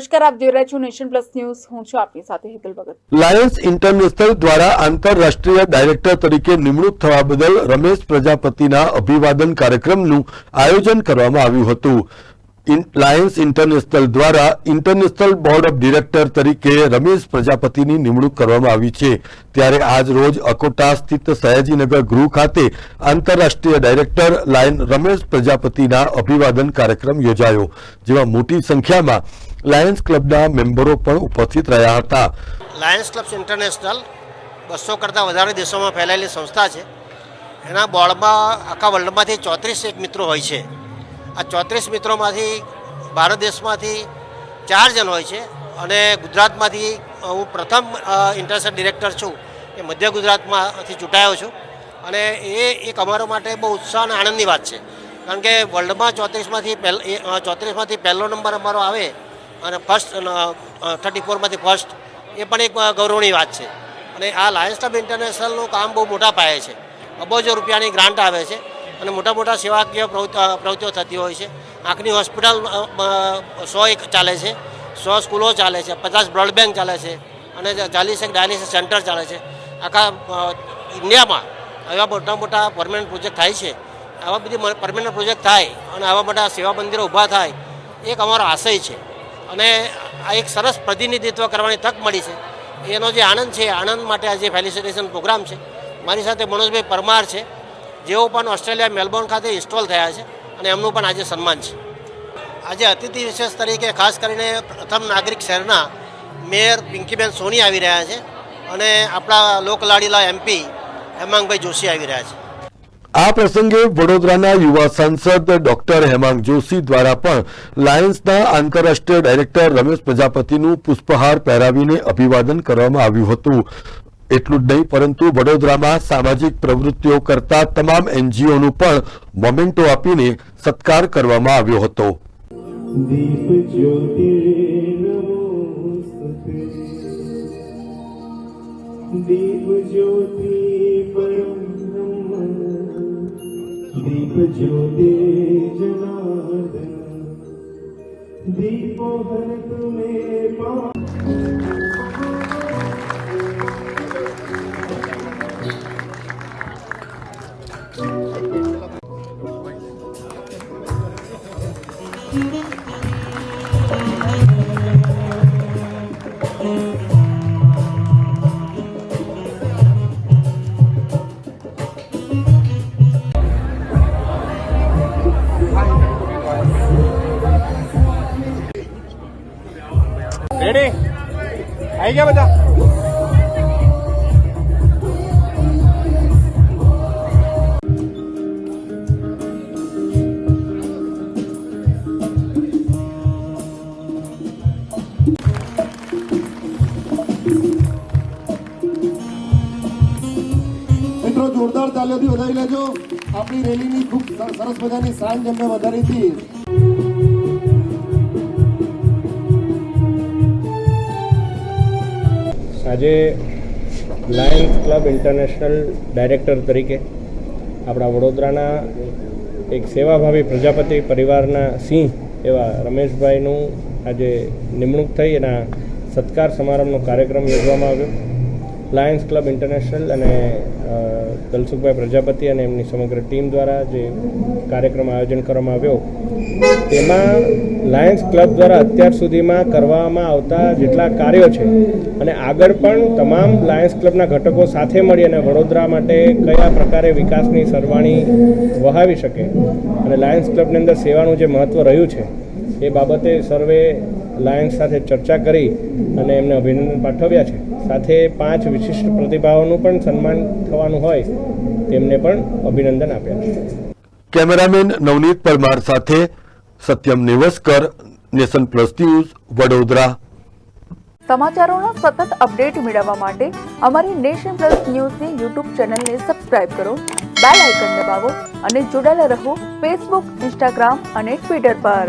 નમસ્કાર, આપ જોઈ રહ્યા છો નેશન પ્લસ ન્યૂઝ. હું છું આપની સાથે હેતલ ભગત. લાયન્સ ઇન્ટરનેશનલ દ્વારા આંતરરાષ્ટ્રીય ડાયરેક્ટર તરીકે નિમણૂક થવા બદલ રમેશ પ્રજાપતિના અભિવાદન કાર્યક્રમનું આયોજન કરવામાં આવ્યું હતું. લાયન્સ ઇન્ટરનેશનલ દ્વારા ઇન્ટરનેશનલ બોર્ડ ઓફ ડિરેક્ટર તરીકે રમેશ પ્રજાપતિની નિમણૂક કરવામાં આવી છે. ત્યારે આજ રોજ અકોટા સ્થિત સયાજીનગર ગૃહ ખાતે આંતરરાષ્ટ્રીય ડાયરેક્ટર લાયન રમેશ પ્રજાપતિના અભિવાદન કાર્યક્રમ યોજાયો, જેમાં મોટી સંખ્યામાં લાયન્સ ક્લબના મેમ્બરો પણ ઉપસ્થિત રહ્યા હતા. લાયન્સ ક્લબ્સ ઇન્ટરનેશનલ 200 કરતાં વધારે દેશોમાં ફેલાયેલી સંસ્થા છે. એના બોર્ડમાં આખા વર્લ્ડમાંથી 34 મિત્રો હોય છે. આ 34 મિત્રોમાંથી ભારત દેશમાંથી 4 જણ હોય છે અને ગુજરાતમાંથી હું પ્રથમ ઇન્ટરનેશનલ ડિરેક્ટર છું. એ મધ્ય ગુજરાતમાંથી ચૂંટાયો છું અને એ એક અમારા માટે બહુ ઉત્સાહ અને આનંદની વાત છે, કારણ કે વર્લ્ડમાં 34માંથી પહેલો નંબર અમારો આવે અને ફર્સ્ટ 34માંથી ફર્સ્ટ, એ પણ એક ગૌરવની વાત છે. અને આ લાયન્સ ક્લબ ઇન્ટરનેશનલનું કામ બહુ મોટા પાયે છે. અબજો રૂપિયાની ગ્રાન્ટ આવે છે અને મોટા મોટા સેવાકીય પ્રવૃત્તિઓ થતી હોય છે. આંખની હોસ્પિટલ 100 ચાલે છે, 100 સ્કૂલો ચાલે છે, 50 બ્લડ બેંક ચાલે છે અને 40 ડાયાલિસિસ સેન્ટર ચાલે છે. આખા ઇન્ડિયામાં આવા મોટા મોટા પરમેનન્ટ પ્રોજેક્ટ થાય છે. આવા બધી પરમેનન્ટ પ્રોજેક્ટ થાય અને આવા મોટા સેવા મંદિરો ઊભા થાય, એક અમારો આશય છે. અને આ એક સરસ પ્રતિનિધિત્વ કરવાની તક મળી છે. એનો જે આનંદ છે, આનંદ માટે આજે ફેલિસિટેશન પ્રોગ્રામ છે. મારી સાથે મનોજભાઈ પરમાર છે, જેઓ પણ ઓસ્ટ્રેલિયા મેલબોર્ન ખાતે ઇન્સ્ટોલ થયા છે અને એમનું પણ આજે સન્માન છે. આજે અતિથિ વિશેષ તરીકે ખાસ કરીને પ્રથમ નાગરિક શહેરના મેયર પિંકીબેન સોની આવી રહ્યા છે અને આપણા લોકલાડીલા MP હેમાંગભાઈ જોશી આવી રહ્યા છે. આ પ્રસંગે વડોદરાના યુવા સાંસદ ડોક્ટર હેમાંગ જોશી દ્વારા પણ લાયન્સના આંતરરાષ્ટ્રીય ડાયરેક્ટર રમેશ પ્રજાપતિનું પુષ્પહાર પહેરાવીને અભિવાદન કરવામાં આવ્યું હતું. એટલું જ નહીં, પરંતુ વડોદરામાં સામાજિક પ્રવૃત્તિઓ કરતા તમામ NGOનું પણ મોમેન્ટો આપીને સત્કાર કરવામાં આવ્યો હતો. દીપ જ્યોતિ નમોસ્તુતે, દીપ જ્યોતિ પરમ બ્રહ્મ, દીપ જ્યોતિ જનાર્દન, દીપો હર તુમે રેડી આવી ગયા બધા. મિત્રો જોરદાર તાલીઓથી વધાવી લેજો. આપણી રેલીની ખૂબ સરસ મજાની સાંજ અમને વધારી હતી. આજે લાયન્સ ક્લબ ઇન્ટરનેશનલ ડાયરેક્ટર તરીકે આપણા વડોદરાના એક સેવાભાવી પ્રજાપતિ પરિવારના સિંહ એવા રમેશભાઈનું આજે નિમણૂક થઈ એના સત્કાર સમારંભનો કાર્યક્રમ યોજવામાં આવ્યો. લાયન્સ ક્લબ ઇન્ટરનેશનલ અને દલસુખભાઈ પ્રજાપતિ અને એમની સમગ્ર ટીમ દ્વારા જે કાર્યક્રમ આયોજન કરવામાં આવ્યો, તેમાં લાયન્સ ક્લબ દ્વારા અત્યાર સુધીમાં કરવામાં આવતા જેટલા કાર્યો છે અને આગળ પણ તમામ લાયન્સ ક્લબના ઘટકો સાથે મળી અને વડોદરા માટે કયા પ્રકારે વિકાસની સરવાણી વહાવી શકે અને લાયન્સ ક્લબની અંદર સેવાનું જે મહત્ત્વ રહ્યું છે એ બાબતે સર્વે લાયન્સ સાથે ચર્ચા કરી અને એમને અભિનંદન પાઠવ્યા છે. સાથે 5 વિશિષ્ટ પ્રતિભાઓનું પણ સન્માન થવાનું હોય તેમને પણ અભિનંદન આપ્યા છે. કેમેરામેન નવનીત પરમાર સાથે Satyam Nevaskar, Nation Plus News, Vadodara. સમાચારોના સતત અપડેટ મેળવવા માટે અમારી નેશન પ્લસ ન્યૂઝની YouTube ચેનલને સબસ્ક્રાઇબ કરો, બેલ આઇકન દબાવો અને જોડાયેલા રહો Facebook, Instagram અને Twitter પર.